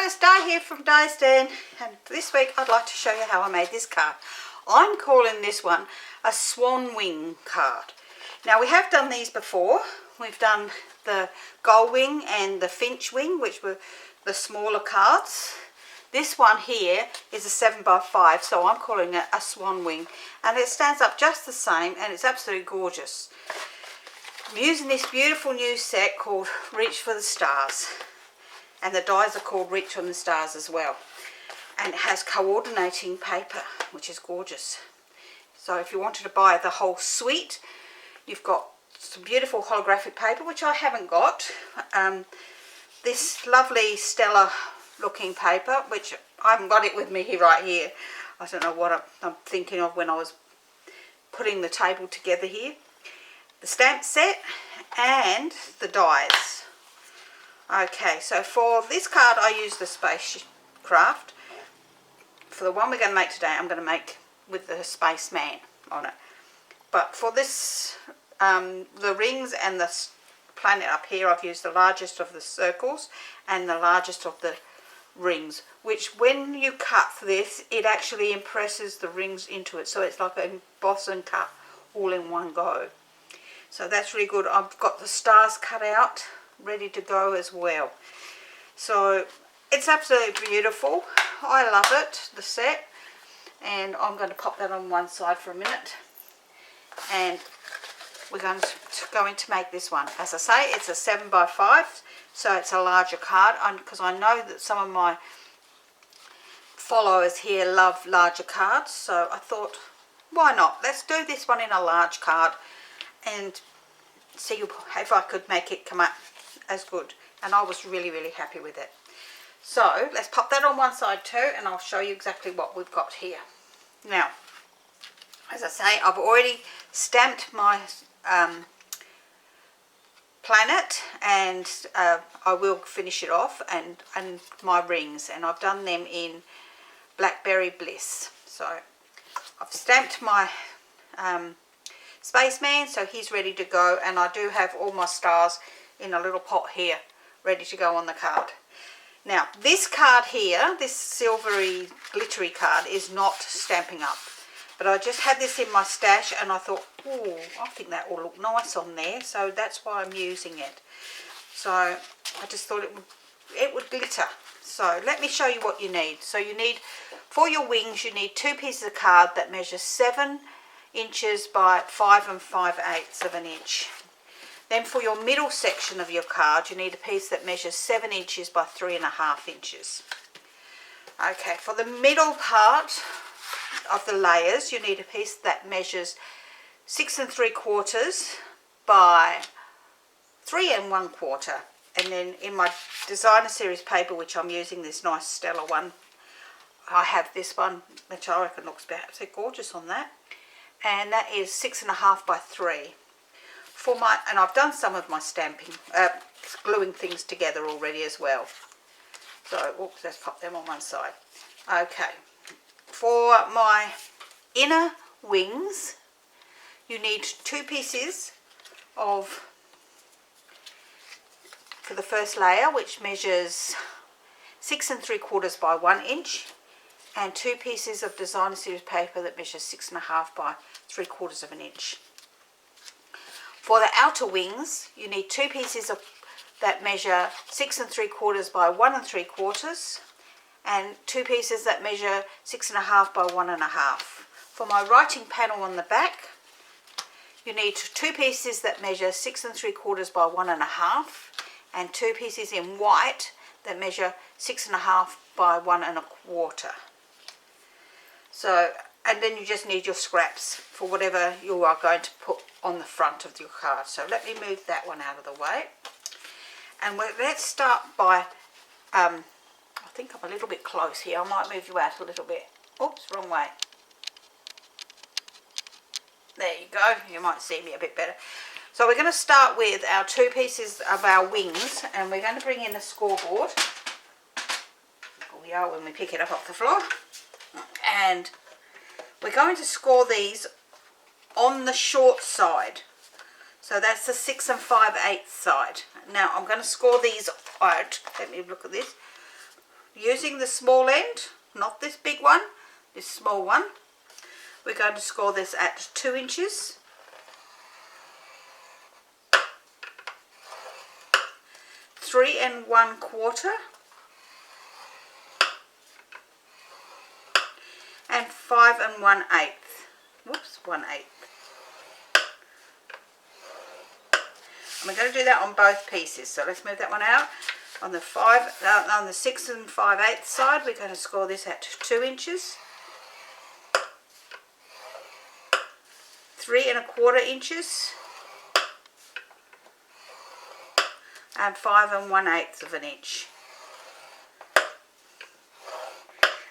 it's Di here from Di's Den, and this week I'd like to show you how I made this card. I'm calling this one a swan wing card. Now we have done these before. We've done the gull wing and the finch wing, which were the smaller cards. This one here is a 7x5, so I'm calling it a swan wing, and it stands up just the same and it's absolutely gorgeous. I'm using this beautiful new set called Reach for the Stars, and the dies are called Reach on the Stars as well, and it has coordinating paper, which is gorgeous. So if you wanted to buy the whole suite, you've got some beautiful holographic paper, which I haven't got, this lovely stellar looking paper, which I haven't got it with me here, right here. I don't know what I'm thinking of when I was putting the table together here. The stamp set and the dies. Okay, so for this card I use the spacecraft. For the one we're going to make today, I'm going to make with the spaceman on it. But for this, the rings and the planet up here, I've used the largest of the circles and the largest of the rings, which when you cut this, it actually impresses the rings into it, so it's like an emboss and cut all in one go. So that's really good. I've got the stars cut out ready to go as well, so it's absolutely beautiful. I love it, the set, and I'm going to pop that on one side for a minute, and we're going to make this one. As I say, it's a 7x5, so it's a larger card, because I know that some of my followers here love larger cards, so I thought, why not? Let's do this one in a large card and see if I could make it come up as good. And I was really happy with it. So let's pop that on one side too, and I'll show you exactly what we've got here. Now, as I say, I've already stamped my planet, and I will finish it off, and my rings, and I've done them in Blackberry Bliss. So I've stamped my spaceman, so he's ready to go, and I do have all my stars in a little pot here ready to go on the card. Now this card here, this silvery glittery card, is not stamping up, but I just had this in my stash and I thought, oh, I think that will look nice on there, so that's why I'm using it. So I just thought it would glitter. So let me show you what you need. So you need, for your wings, you need 2 pieces of card that measure 7 inches by 5 5/8 of an inch. Then for your middle section of your card, you need a piece that measures 7 inches by 3.5 inches. Okay, for the middle part of the layers, you need a piece that measures 6 3/4 by 3 1/4. And then in my designer series paper, which I'm using, this nice stellar one, I have this one, which I reckon looks absolutely gorgeous on that, and that is 6.5 by 3. For my, and I've done some of my stamping, gluing things together already as well. So, oops, let's pop them on one side. Okay, for my inner wings, you need 2 pieces of, for the first layer, which measures 6 3/4 by 1 inch, and 2 pieces of designer series paper that measures 6.5 by 3/4 of an inch. For the outer wings, you need 2 pieces that measure 6 3/4 by 1 3/4, and 2 pieces that measure 6.5 by 1.5. For my writing panel on the back, you need 2 pieces that measure 6 3/4 by 1.5, and 2 pieces in white that measure 6.5 by 1 1/4. So, and then you just need your scraps for whatever you are going to put on the front of your card. So let me move that one out of the way. And let's start by, I think I'm a little bit close here. I might move you out a little bit. Oops, wrong way. There you go. You might see me a bit better. So we're going to start with our 2 pieces of our wings, and we're going to bring in the scoreboard. Here we are when we pick it up off the floor. And we're going to score these on the short side. So that's the 6 5/8 side. Now I'm going to score these out. Let me look at this. using the small end, not this big one, this small one. We're going to score this at 2 inches. 3 1/4 and 5 1/8. Whoops, 1/8. And we're going to do that on both pieces. So let's move that one out. On the 6 5/8 side, we're going to score this at 2 inches. 3 1/4 inches. And 5 1/8 of an inch.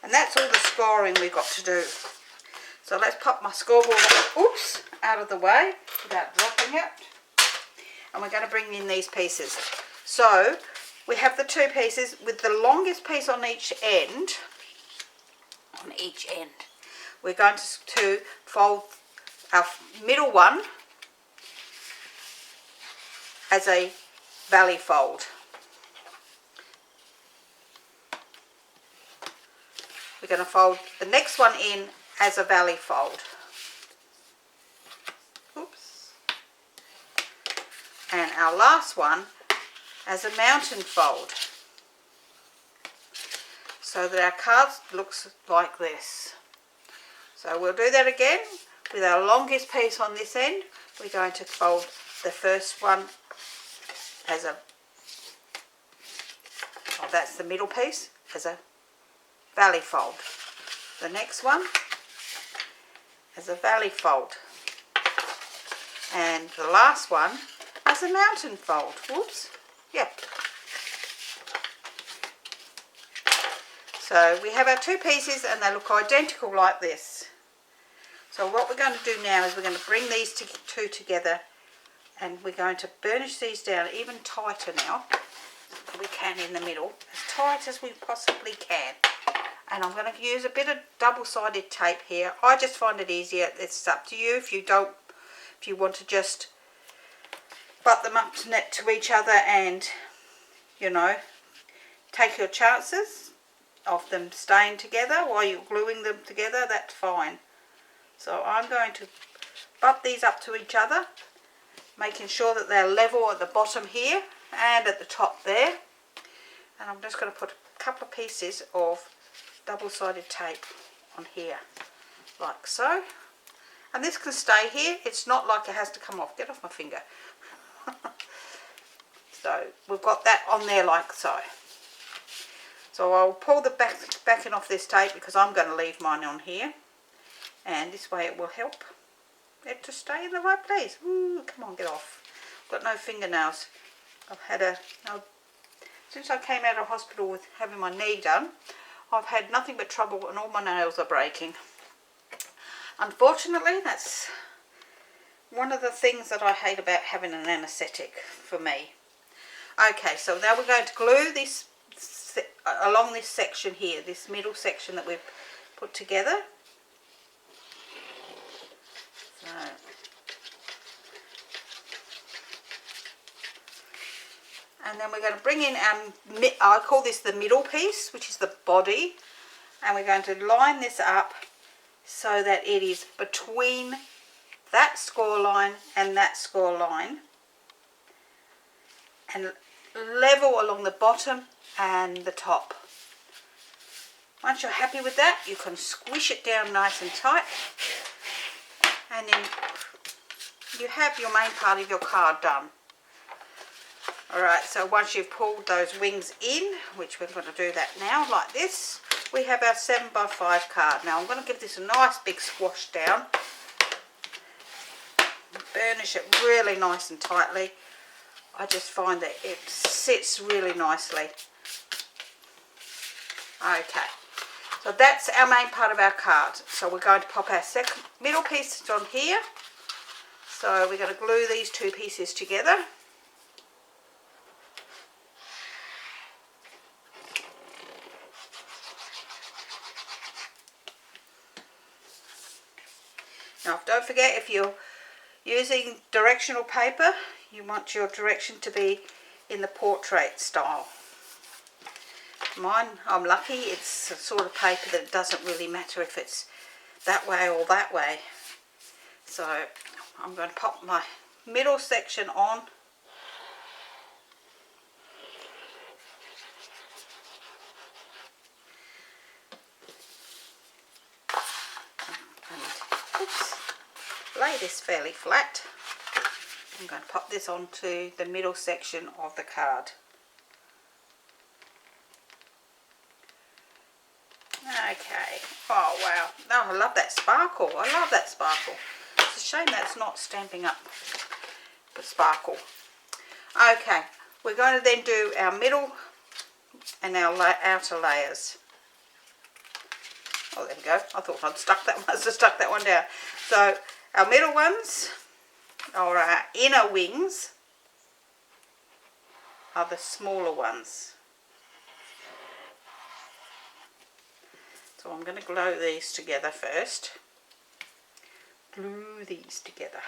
And that's all the scoring we've got to do. So let's pop my scoreboard out of the way without dropping it. And we're going to bring in these pieces. So we have the 2 pieces with the longest piece on each end. We're going to fold our middle one as a valley fold. We're going to fold the next one in as a valley fold. Oops. And our last one as a mountain fold. So that our card looks like this. So we'll do that again with our longest piece on this end. We're going to fold the first one as a, that's the middle piece, as a valley fold. The next one as a valley fold. And the last one as a mountain fold. Whoops. Yep. So we have our 2 pieces and they look identical like this. So what we're going to do now is we're going to bring these 2 together and we're going to burnish these down even tighter now. We can in the middle, as tight as we possibly can. And I'm going to use a bit of double-sided tape here. I just find it easier. It's up to you if you want to just butt them up to each other and, you know, take your chances of them staying together while you're gluing them together. That's fine. So I'm going to butt these up to each other, making sure that they're level at the bottom here and at the top there. And I'm just going to put a couple of pieces of double-sided tape on here, like so. And this can stay here. It's not like it has to come off. Get off my finger. So we've got that on there like so. So I'll pull the backing off this tape because I'm going to leave mine on here. And this way it will help it to stay in the right place. Ooh, come on, get off. I've got no fingernails. I've had since I came out of hospital with having my knee done, I've had nothing but trouble and all my nails are breaking. Unfortunately, that's one of the things that I hate about having an anaesthetic for me. Okay, so now we're going to glue this along this section here, this middle section that we've put together. So, and then we're going to bring in our, I call this the middle piece, which is the body, and we're going to line this up so that it is between that score line and that score line, and level along the bottom and the top. Once you're happy with that, you can squish it down nice and tight, and then you have your main part of your card done. Alright, so once you've pulled those wings in, which we're going to do that now like this, we have our 7x5 card. Now I'm going to give this a nice big squash down, burnish it really nice and tightly. I just find that it sits really nicely. Okay, so that's our main part of our card. So we're going to pop our second middle piece on here. So we're going to glue these 2 pieces together. Now don't forget, if you're using directional paper, you want your direction to be in the portrait style. Mine, I'm lucky, it's a sort of paper that it doesn't really matter if it's that way or that way. So I'm going to pop my middle section on. And, oops, lay this fairly flat. I'm going to pop this onto the middle section of the card. Okay, oh wow, oh, I love that sparkle, I love that sparkle. It's a shame that's not Stampin' Up! The sparkle. Okay, we're going to then do our middle and our outer layers. Oh, there we go, I thought I'd stuck that one down. So, our middle ones, or our inner wings, are the smaller ones. So I'm going to glue these together first. Glue these together.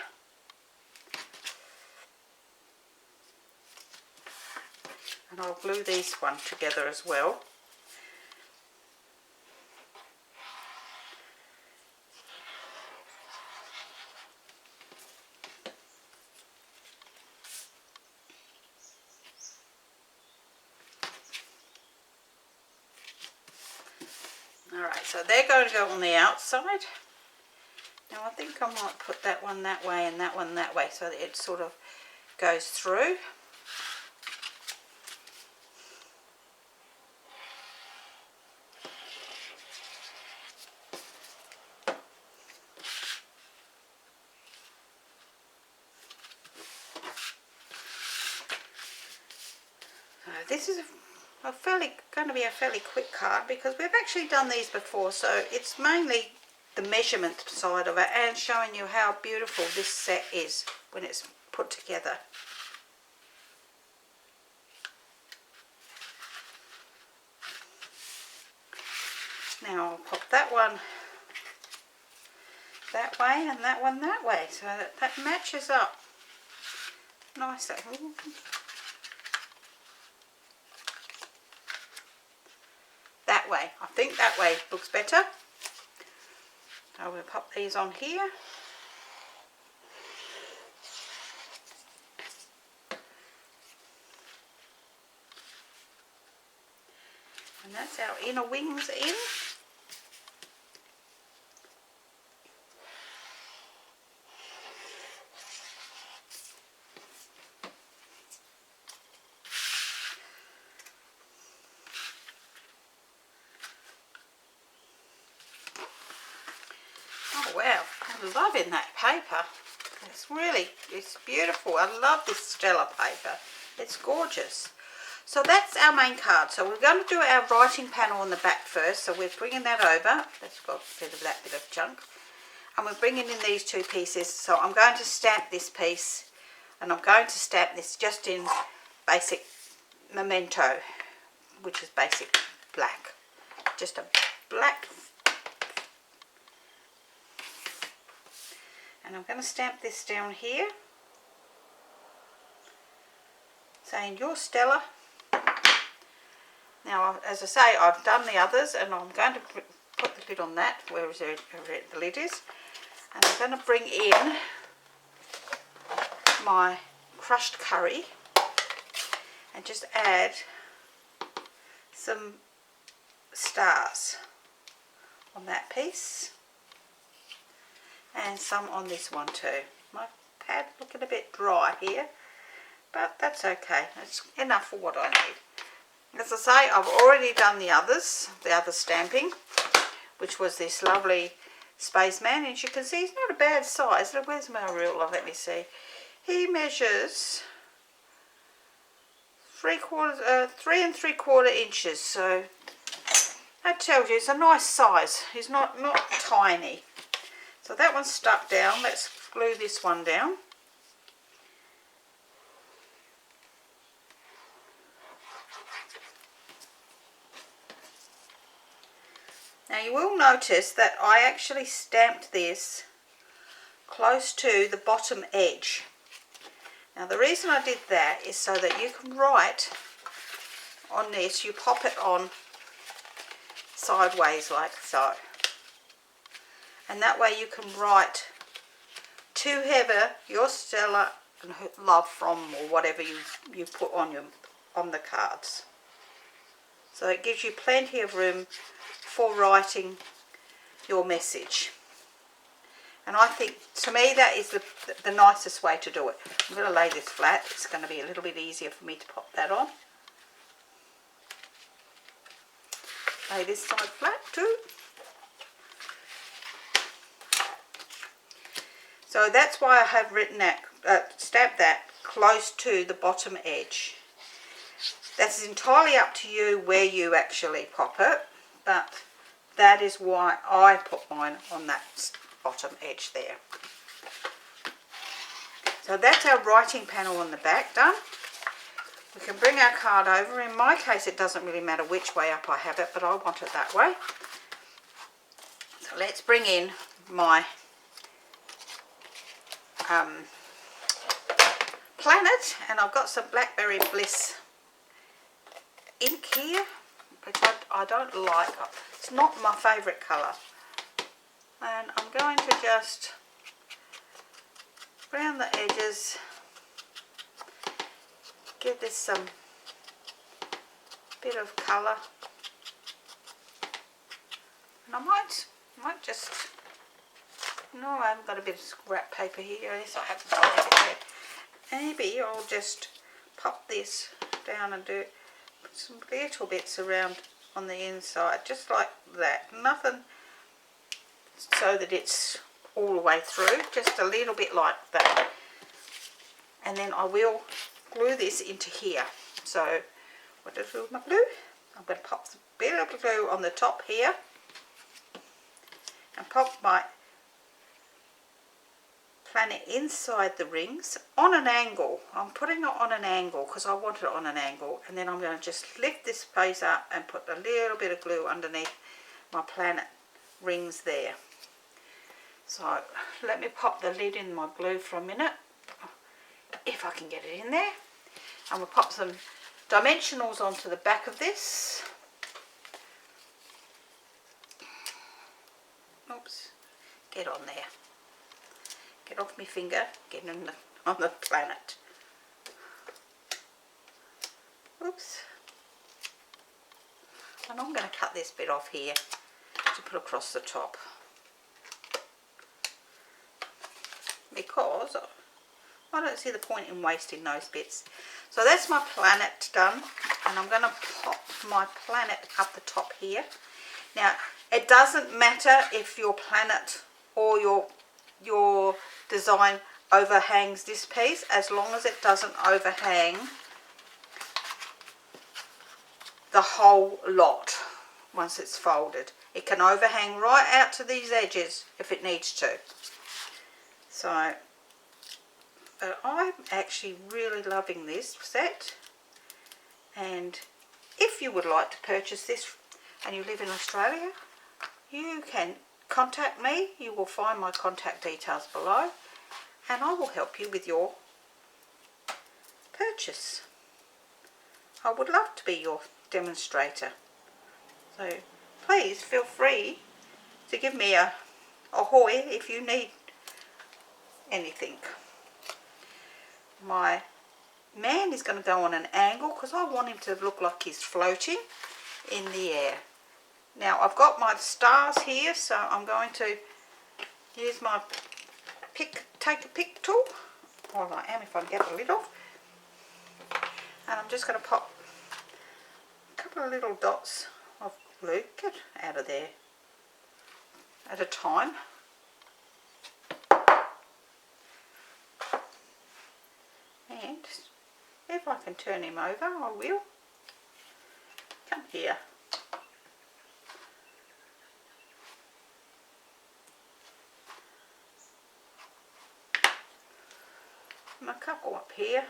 And I'll glue these one together as well. Alright, so they're going to go on the outside. Now I think I might put that one that way and that one that way so that it sort of goes through. This is going to be a fairly quick card because we've actually done these before, so it's mainly the measurement side of it and showing you how beautiful this set is when it's put together. Now I'll pop that one that way and that one that way so that matches up nicely. That way, I think that way looks better. I will pop these on here. And that's our inner wings in. Oh wow, I'm loving that paper. It's beautiful. I love this Stella paper. It's gorgeous. So that's our main card. So we're going to do our writing panel on the back first. So we're bringing that over. That's got that bit of junk. And we're bringing in these two pieces. So I'm going to stamp this piece. And I'm going to stamp this just in basic memento, which is basic black. Just a black. And I'm going to stamp this down here, saying "You're Stella." Now, as I say, I've done the others, and I'm going to put the lid on that, where the lid is. And I'm going to bring in my crushed curry and just add some stars on that piece. And some on this one too. My pad's looking a bit dry here, but that's okay. It's enough for what I need. As I say, I've already done the other stamping, which was this lovely spaceman. And as you can see, he's not a bad size. Where's my ruler? Let me see. He measures 3 3/4 inches. So that tells you it's a nice size. He's not tiny. So that one's stuck down. Let's glue this one down. Now you will notice that I actually stamped this close to the bottom edge. Now the reason I did that is so that you can write on this, you pop it on sideways like so. And that way you can write to Heather, your Stella, and love from, or whatever you put on the cards. So it gives you plenty of room for writing your message. And I think, to me, that is the nicest way to do it. I'm going to lay this flat. It's going to be a little bit easier for me to pop that on. Lay this side flat too. So that's why I have written that, stamped that close to the bottom edge. That's entirely up to you where you actually pop it, but that is why I put mine on that bottom edge there. So that's our writing panel on the back done. We can bring our card over. In my case, it doesn't really matter which way up I have it, but I want it that way. So let's bring in my planet, and I've got some Blackberry Bliss ink here, which I don't like. It's not my favourite colour. And I'm going to just round the edges, give this some bit of colour, and I might just, no, I haven't got a bit of scrap paper here. Yes, I haven't got it there. Maybe I'll just pop this down and put some little bits around on the inside, just like that. Nothing so that it's all the way through, just a little bit like that. And then I will glue this into here. So what do I do with my glue? I'm going to pop a bit of glue on the top here and pop my planet inside the rings on an angle. I'm putting it on an angle because I want it on an angle, and then I'm going to just lift this face up and put a little bit of glue underneath my planet rings there. So let me pop the lid in my glue for a minute, if I can get it in there. And we'll pop some dimensionals onto the back of this. Oops, get on there. Get off my finger, get on the planet. Oops. And I'm going to cut this bit off here to put across the top, because I don't see the point in wasting those bits. So that's my planet done, and I'm going to pop my planet up the top here. Now, it doesn't matter if your planet or your design overhangs this piece, as long as it doesn't overhang the whole lot once it's folded. It can overhang right out to these edges if it needs to. So, but I'm actually really loving this set, and if you would like to purchase this and you live in Australia, you can contact me. You will find my contact details below, and I will help you with your purchase. I would love to be your demonstrator. So please feel free to give me a hoy if you need anything. My man is going to go on an angle because I want him to look like he's floating in the air. Now I've got my stars here, so I'm going to use my take a pick tool, while I am, if I can get the lid off, and I'm just going to pop a couple of little dots of glue, get out of there, at a time. And if I can turn him over, I will. Come here. And a couple up here.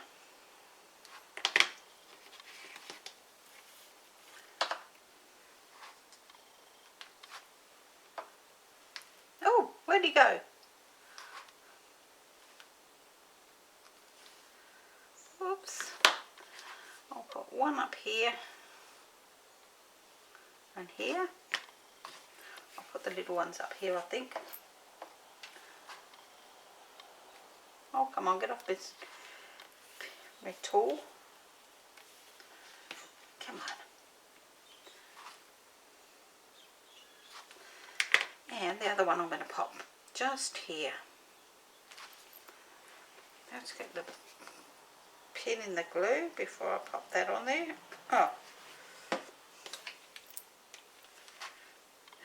Oh, where'd he go? Oops. I'll put one up here. And here, I'll put the little ones up here, I think. Oh, come on, get off this red tool. Come on. And the other one I'm going to pop just here. Let's get the pin in the glue before I pop that on there. Oh.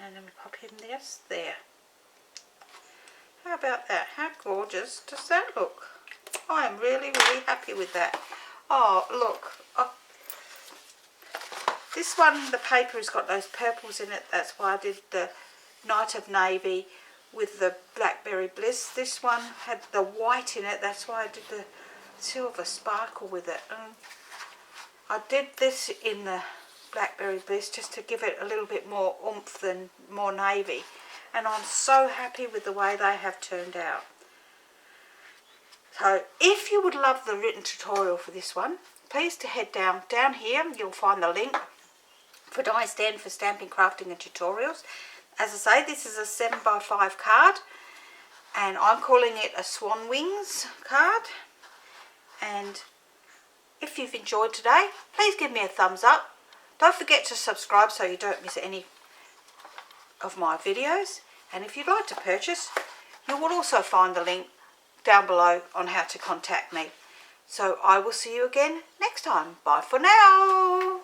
And then we pop him just there. How about that? How gorgeous does that look? I am really, really happy with that. Oh, look. Oh. This one, the paper has got those purples in it. That's why I did the Night of Navy with the Blackberry Bliss. This one had the white in it. That's why I did the silver sparkle with it. And I did this in the Blackberry Bliss just to give it a little bit more oomph and more navy. And I'm so happy with the way they have turned out. So if you would love the written tutorial for this one, please to head down here. You'll find the link for Die Stand for Stamping, Crafting and Tutorials. As I say, this is a 7x5 card, and I'm calling it a Swan Wings card. And if you've enjoyed today, please give me a thumbs up. Don't forget to subscribe so you don't miss any of my videos. And if you'd like to purchase, you will also find the link down below on how to contact me. So I will see you again next time. Bye for now.